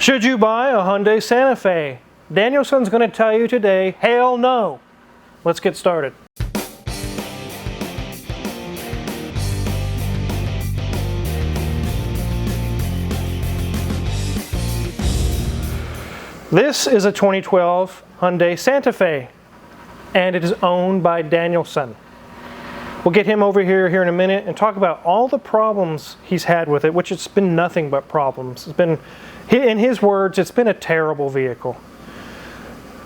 Should you buy a Hyundai Santa Fe? Danielson's going to tell you today, hell no. Let's get started. This is a 2012 Hyundai Santa Fe, and it is owned by Danielson. We'll get him over here in a minute and talk about all the problems he's had with it, which it's been nothing but problems. It's been, in his words, it's been a terrible vehicle.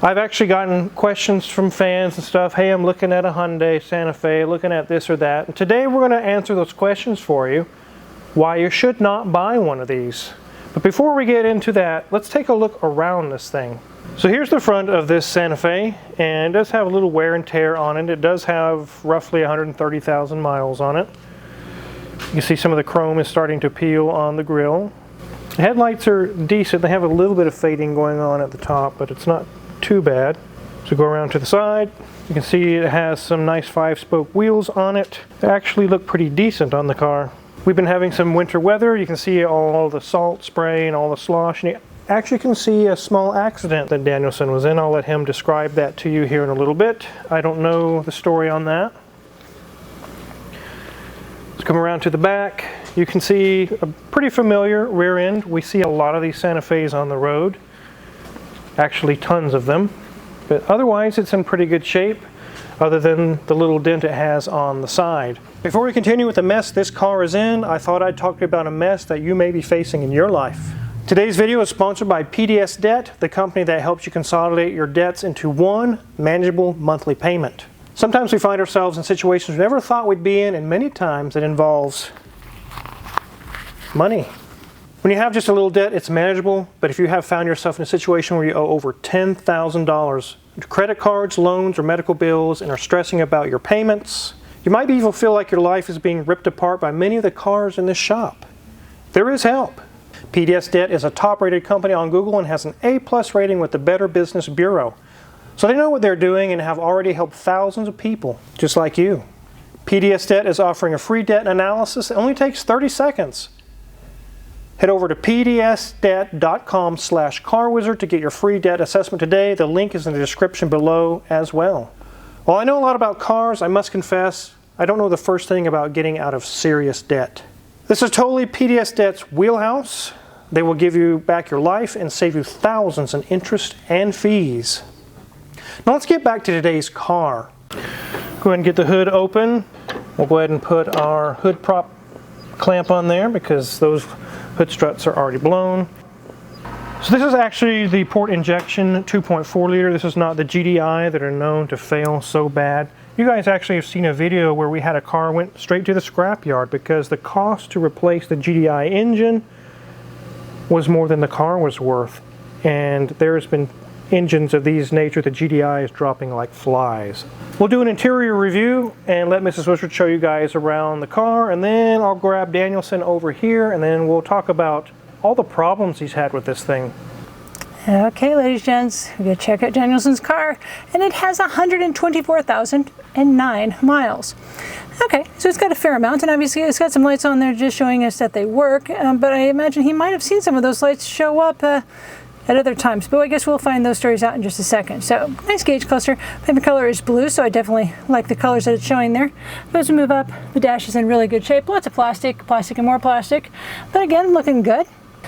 I've actually gotten questions from fans and stuff. Hey, I'm looking at a Hyundai Santa Fe, looking at this or that. And today we're going to answer those questions for you, why you should not buy one of these. But before we get into that, let's take a look around this thing. So here's the front of this Santa Fe, and it does have a little wear and tear on it. It does have roughly 130,000 miles on it. You can see some of the chrome is starting to peel on the grille. The headlights are decent. They have a little bit of fading going on at the top, but it's not too bad. So go around to the side. You can see it has some nice 5-spoke wheels on it. They actually look pretty decent on the car. We've been having some winter weather. You can see all the salt spray and all the slosh, and you actually can see a small accident that Danielson was in. I'll let him describe that to you here in a little bit. I don't know the story on that. Let's come around to the back. You can see a pretty familiar rear end. We see a lot of these Santa Fe's on the road. Actually tons of them. But otherwise it's in pretty good shape, other than the little dent it has on the side. Before we continue with the mess this car is in, I thought I'd talk to you about a mess that you may be facing in your life. Today's video is sponsored by PDS Debt, the company that helps you consolidate your debts into one manageable monthly payment. Sometimes we find ourselves in situations we never thought we'd be in, and many times it involves money. When you have just a little debt, it's manageable, but if you have found yourself in a situation where you owe over $10,000 to credit cards, loans, or medical bills and are stressing about your payments, you might even feel like your life is being ripped apart by many of the cars in this shop. There is help. PDS Debt is a top-rated company on Google and has an A+ rating with the Better Business Bureau. So they know what they're doing and have already helped thousands of people, just like you. PDS Debt is offering a free debt analysis. It only takes 30 seconds. Head over to pdsdebt.com/carwizard to get your free debt assessment today. The link is in the description below as well. While I know a lot about cars, I must confess, I don't know the first thing about getting out of serious debt. This is totally PDS Debt's wheelhouse. They will give you back your life and save you thousands in interest and fees. Now let's get back to today's car. Go ahead and get the hood open. We'll go ahead and put our hood prop clamp on there because those hood struts are already blown. So this is actually the port injection 2.4 liter. This is not the GDI that are known to fail so bad. You guys actually have seen a video where we had a car went straight to the scrapyard because the cost to replace the GDI engine was more than the car was worth. And there's been engines of these nature, the GDI is dropping like flies. We'll do an interior review and let Mrs. Wizard show you guys around the car, and then I'll grab Danielson over here and then we'll talk about all the problems he's had with this thing. Okay, ladies and gents, we're going to check out Danielson's car, and it has 124,009 miles. Okay, so it's got a fair amount, and obviously it's got some lights on there just showing us that they work, but I imagine he might have seen some of those lights show up at other times, but I guess we'll find those stories out in just a second. So, nice gauge cluster. Favorite color is blue, so I definitely like the colors that it's showing there. But as we move up, the dash is in really good shape. Lots of plastic and more plastic, but again, looking good.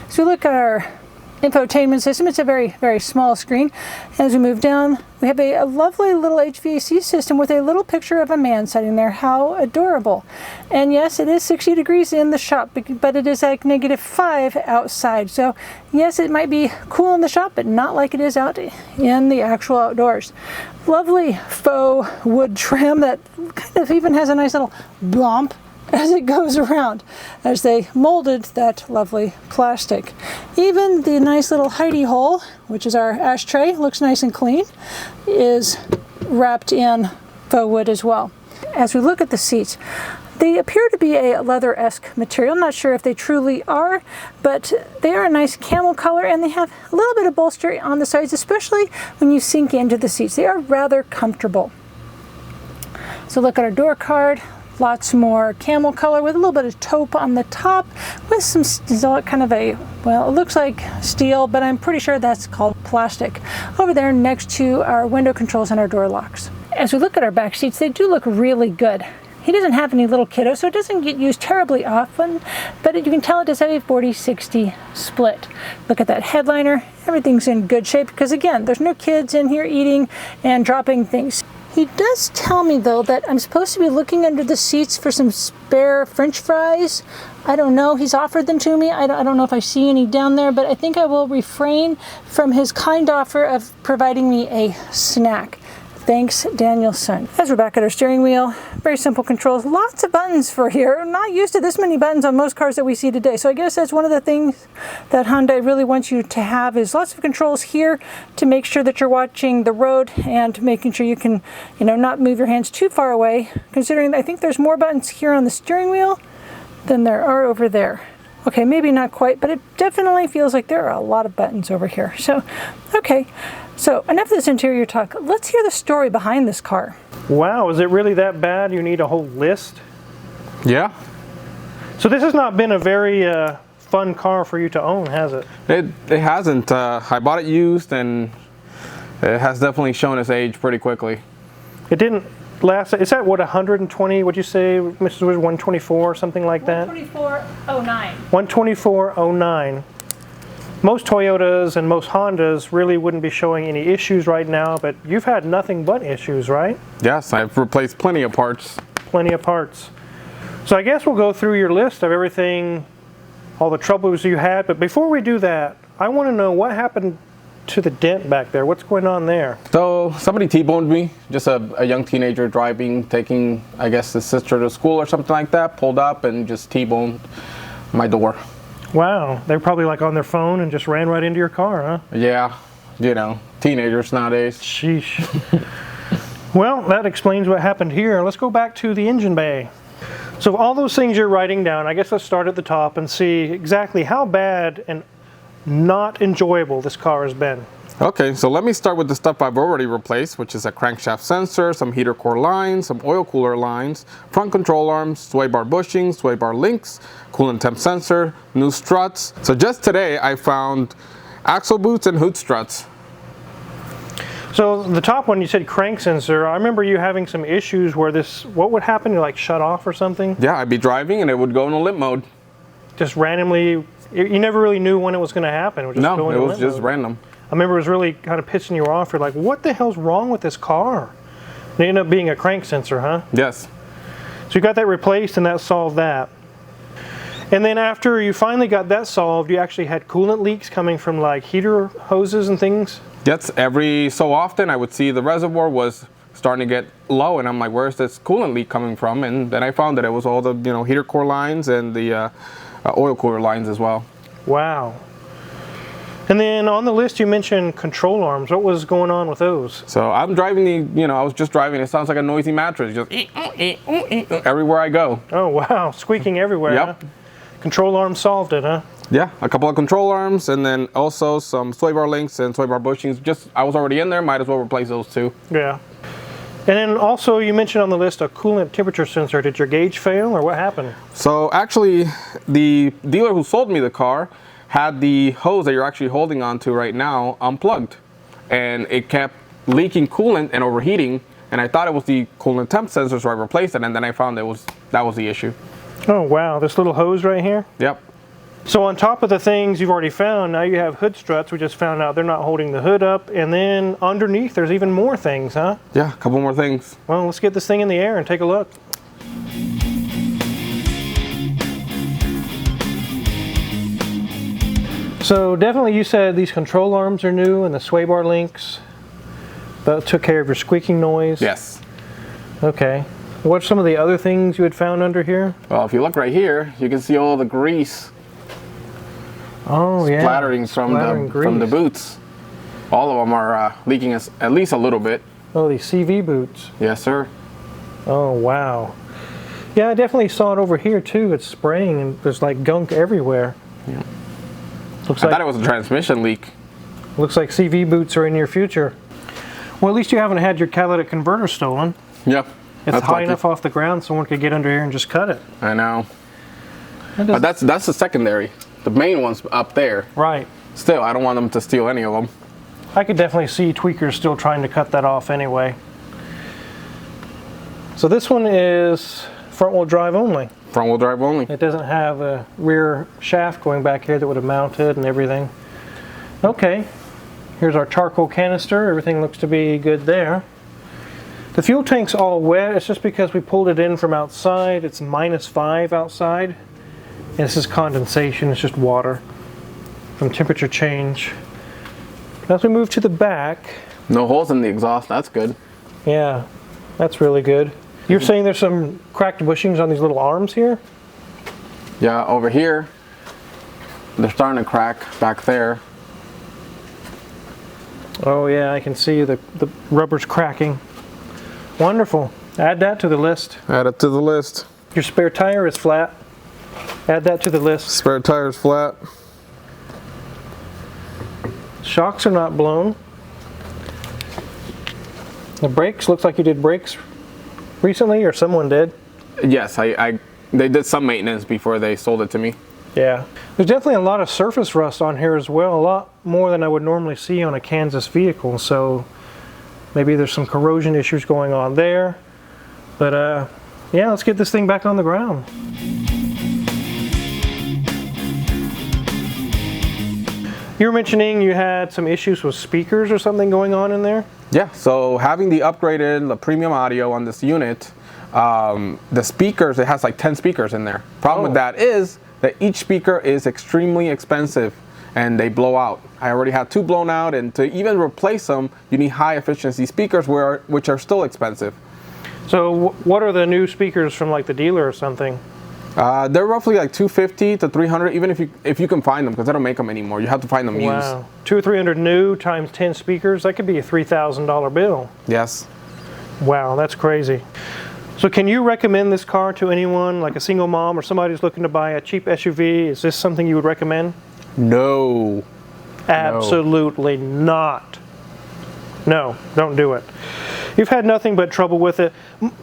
So we look at our infotainment system. It's a very, very small screen. As we move down, we have a lovely little HVAC system with a little picture of a man sitting there. How adorable. And yes, it is 60 degrees in the shop, but it is like -5 outside. So yes, it might be cool in the shop, but not like it is out in the actual outdoors. Lovely faux wood trim that kind of even has a nice little bump as it goes around, as they molded that lovely plastic. Even the nice little hidey hole, which is our ashtray, looks nice and clean, is wrapped in faux wood as well. As we look at the seats, they appear to be a leather-esque material. I'm not sure if they truly are, but they are a nice camel color, and they have a little bit of bolster on the sides, especially when you sink into the seats. They are rather comfortable. So look at our door card. Lots more camel color with a little bit of taupe on the top with some kind of a, well, it looks like steel, but I'm pretty sure that's called plastic. Over there next to our window controls and our door locks. As we look at our back seats, they do look really good. He doesn't have any little kiddos, so it doesn't get used terribly often, but you can tell it does have a 40-60 split. Look at that headliner. Everything's in good shape because, again, there's no kids in here eating and dropping things. He does tell me, though, that I'm supposed to be looking under the seats for some spare French fries. I don't know. He's offered them to me. I don't know if I see any down there, but I think I will refrain from his kind offer of providing me a snack. Thanks, Danielson. As we're back at our steering wheel, very simple controls, lots of buttons for here. I'm not used to this many buttons on most cars that we see today. So I guess that's one of the things that Hyundai really wants you to have is lots of controls here to make sure that you're watching the road and making sure you can, not move your hands too far away, considering I think there's more buttons here on the steering wheel than there are over there. Okay, maybe not quite, but it definitely feels like there are a lot of buttons over here. So, okay. So enough of this interior talk. Let's hear the story behind this car. Wow, is it really that bad? You need a whole list? Yeah. So this has not been a very fun car for you to own, has it? It hasn't. I bought it used, and it has definitely shown its age pretty quickly. It didn't last. Is that what, 120? What'd you say, Mrs. Wizard? 124 or something like that? 124.09. 124.09. Most Toyotas and most Hondas really wouldn't be showing any issues right now, but you've had nothing but issues, right? Yes, I've replaced plenty of parts. Plenty of parts. So I guess we'll go through your list of everything, all the troubles you had, but before we do that, I want to know what happened to the dent back there. What's going on there? So somebody T-boned me, just a young teenager driving, taking, I guess, his sister to school or something like that, pulled up and just T-boned my door. Wow, they're probably like on their phone and just ran right into your car, huh? Yeah, teenagers nowadays. Sheesh. Well, that explains what happened here. Let's go back to the engine bay. So all those things you're writing down, I guess let's start at the top and see exactly how bad and not enjoyable this car has been. Okay, so let me start with the stuff I've already replaced, which is a crankshaft sensor, some heater core lines, some oil cooler lines, front control arms, sway bar bushings, sway bar links, coolant temp sensor, new struts. So just today I found axle boots and hood struts. So the top one, you said crank sensor. I remember you having some issues where what would happen? You like shut off or something? Yeah, I'd be driving and it would go into limp mode. Just randomly, you never really knew when it was going to happen. It would just go into it was limp just mode. random. I remember it was really kind of pissing you off. You're like, what the hell's wrong with this car? It ended up being a crank sensor, huh? Yes. So you got that replaced and that solved that. And then after you finally got that solved, you actually had coolant leaks coming from like heater hoses and things? Yes, every so often I would see the reservoir was starting to get low and I'm like, where's this coolant leak coming from? And then I found that it was all the heater core lines and the oil cooler lines as well. Wow. And then on the list you mentioned control arms. What was going on with those? So I'm driving I was just driving. It sounds like a noisy mattress, just everywhere I go. Oh wow, squeaking everywhere. Yep. Huh? Control arm solved it, huh? Yeah, a couple of control arms and then also some sway bar links and sway bar bushings. I was already in there, might as well replace those too. Yeah. And then also you mentioned on the list a coolant temperature sensor. Did your gauge fail or what happened? So actually the dealer who sold me the car had the hose that you're actually holding onto right now unplugged, and it kept leaking coolant and overheating, and I thought it was the coolant temp sensor, so I replaced it, and then I found that was the issue. Oh wow, this little hose right here? Yep. So on top of the things you've already found, now you have hood struts. We just found out they're not holding the hood up, and then underneath there's even more things, huh? Yeah, a couple more things. Well, let's get this thing in the air and take a look. So definitely you said these control arms are new and the sway bar links. That took care of your squeaking noise? Yes. Okay. What's some of the other things you had found under here? Well, if you look right here, you can see all the grease splattering from the boots. All of them are leaking at least a little bit. Oh, these CV boots. Yes, sir. Oh, wow. Yeah, I definitely saw it over here too. It's spraying and there's like gunk everywhere. Yeah. I thought it was a transmission leak. Looks like CV boots are in your future. Well, at least you haven't had your catalytic converter stolen. Yep. It's That's high lucky. enough off the ground someone could get under here and just cut it. I know. That But doesn't- that's the secondary. The main one's up there. right. Still, I don't want them to steal any of them. I could definitely see tweakers still trying to cut that off anyway. So this one is front wheel drive only. Front wheel drive only. It doesn't have a rear shaft going back here that would have mounted and everything. Okay, here's our charcoal canister. Everything looks to be good there. The fuel tank's all wet. It's just because we pulled it in from outside. It's -5 outside. And this is condensation. It's just water from temperature change. As we move to the back, No holes in the exhaust. That's good. yeah, that's really good. You're saying there's some cracked bushings on these little arms here? Yeah, over here, they're starting to crack back there. Oh yeah, I can see the rubber's cracking. Wonderful. Add that to the list. Add it to the list. Your spare tire is flat. Add that to the list. Spare tire's flat. Shocks are not blown. The brakes, looks like you did brakes recently, or someone did. Yes, they did some maintenance before they sold it to me. Yeah. There's definitely a lot of surface rust on here as well, a lot more than I would normally see on a Kansas vehicle, so maybe there's some corrosion issues going on there. But yeah, let's get this thing back on the ground. You were mentioning you had some issues with speakers or something going on in there? Yeah, so having the premium audio on this unit, the speakers, it has like 10 speakers in there. Problem with that is that each speaker is extremely expensive and they blow out. I already had 2 blown out, and to even replace them, you need high efficiency speakers which are still expensive. So what are the new speakers from like the dealer or something? They're roughly like $250 to $300, even if you can find them, because they don't make them anymore. You have to find them used. Wow. 200 or 300 new times 10 speakers, that could be a $3,000 bill. Yes. Wow, that's crazy. So can you recommend this car to anyone, like a single mom or somebody who's looking to buy a cheap SUV? Is this something you would recommend? No. Absolutely not. No, don't do it. You've had nothing but trouble with it.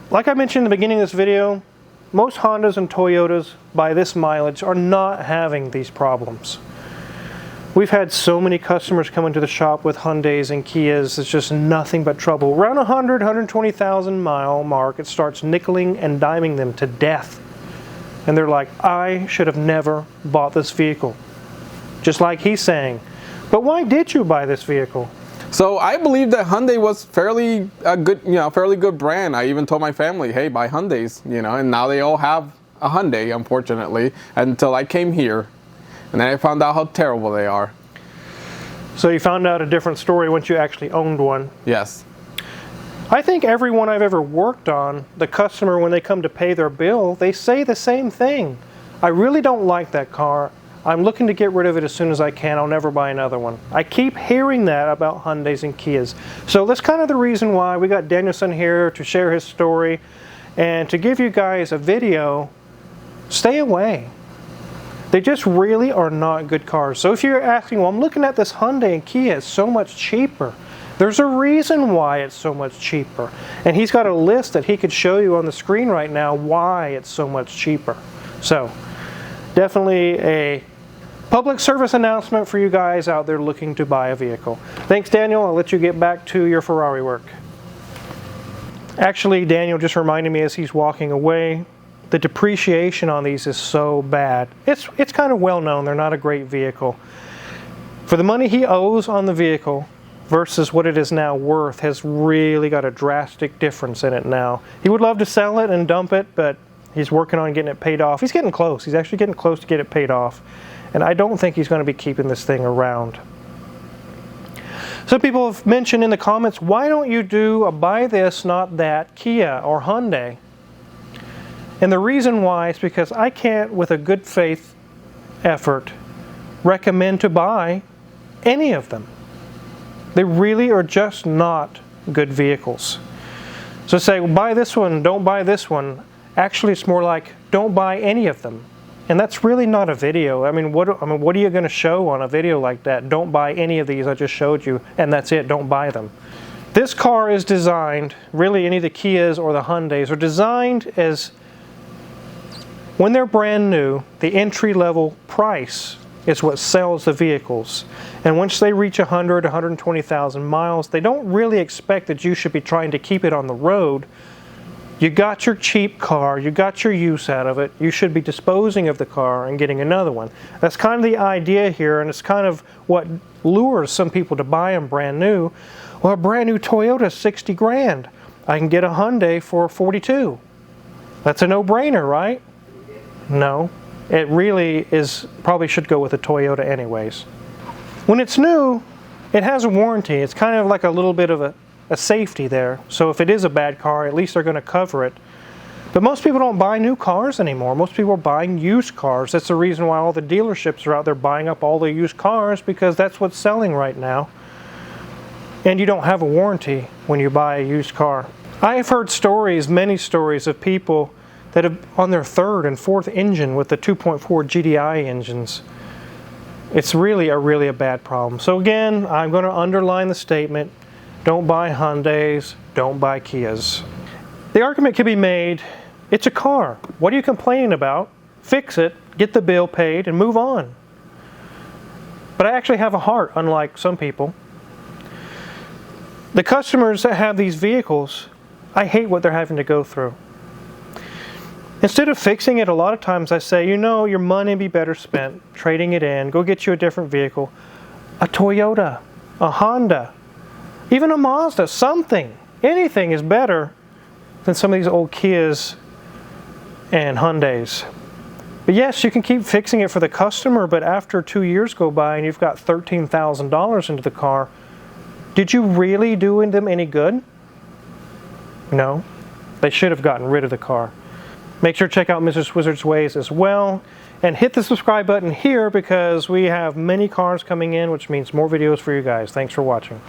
Like I mentioned in the beginning of this video, most Hondas and Toyotas by this mileage are not having these problems. We've had so many customers come into the shop with Hyundais and Kias. It's just nothing but trouble. Around 100, 120,000 mile mark, it starts nickeling and diming them to death. And they're like, I should have never bought this vehicle. Just like he's saying. But why did you buy this vehicle? So I believe that Hyundai was fairly good brand. I even told my family, hey, buy Hyundais, and now they all have a Hyundai, unfortunately, until I came here. And then I found out how terrible they are. So you found out a different story once you actually owned one. Yes. I think everyone I've ever worked on, the customer, when they come to pay their bill, they say the same thing. I really don't like that car. I'm looking to get rid of it as soon as I can. I'll never buy another one. I keep hearing that about Hyundais and Kias. So that's kind of the reason why we got Danielson here to share his story and to give you guys a video. Stay away. They just really are not good cars. So if you're asking, well, I'm looking at this Hyundai and Kia, it's so much cheaper. There's a reason why it's so much cheaper. And he's got a list that he could show you on the screen right now why it's so much cheaper. So definitely a public service announcement for you guys out there looking to buy a vehicle. Thanks, Daniel. I'll let you get back to your Ferrari work. Actually, Daniel just reminded me as he's walking away, the depreciation on these is so bad. It's kind of well known. They're not a great vehicle. For the money he owes on the vehicle versus what it is now worth has really got a drastic difference in it now. He would love to sell it and dump it, but he's working on getting it paid off. He's getting close. He's actually getting close to get it paid off. And I don't think he's going to be keeping this thing around. Some people have mentioned in the comments, why don't you do a buy this, not that Kia or Hyundai? And the reason why is because I can't, with a good faith effort, recommend to buy any of them. They really are just not good vehicles. So say, well, buy this one, don't buy this one. Actually, it's more like, don't buy any of them. And that's really not a video. I mean, what are you going to show on a video like that? Don't buy any of these I just showed you, and that's it. Don't buy them. This car is designed, really any of the Kias or the Hyundais are designed as, when they're brand new, the entry-level price is what sells the vehicles. And once they reach 100, 120,000 miles, they don't really expect that you should be trying to keep it on the road. You got your cheap car, you got your use out of it, you should be disposing of the car and getting another one. That's kind of the idea here, and it's kind of what lures some people to buy them brand new. Well, a brand new Toyota is 60 grand. I can get a Hyundai for 42. That's a no-brainer, right? No. It really is, probably should go with a Toyota anyways. When it's new, it has a warranty. It's kind of like a little bit of a safety there. So if it is a bad car, at least they're going to cover it. But most people don't buy new cars anymore. Most people are buying used cars. That's the reason why all the dealerships are out there buying up all the used cars, because that's what's selling right now. And you don't have a warranty when you buy a used car. I have heard stories, many stories of people that have on their third and fourth engine with the 2.4 GDI engines. It's really a bad problem. So again, I'm going to underline the statement, don't buy Hyundais, don't buy Kias. The argument can be made, it's a car. What are you complaining about? Fix it, get the bill paid, and move on. But I actually have a heart, unlike some people. The customers that have these vehicles, I hate what they're having to go through. Instead of fixing it, a lot of times I say, you know, your money would be better spent trading it in. Go get you a different vehicle. A Toyota, a Honda, even a Mazda, something. Anything is better than some of these old Kias and Hyundais. But yes, you can keep fixing it for the customer, but after 2 years go by and you've got $13,000 into the car, did you really do them any good? No. They should have gotten rid of the car. Make sure to check out Mr. Swizzard's Ways as well. And hit the subscribe button here because we have many cars coming in, which means more videos for you guys. Thanks for watching.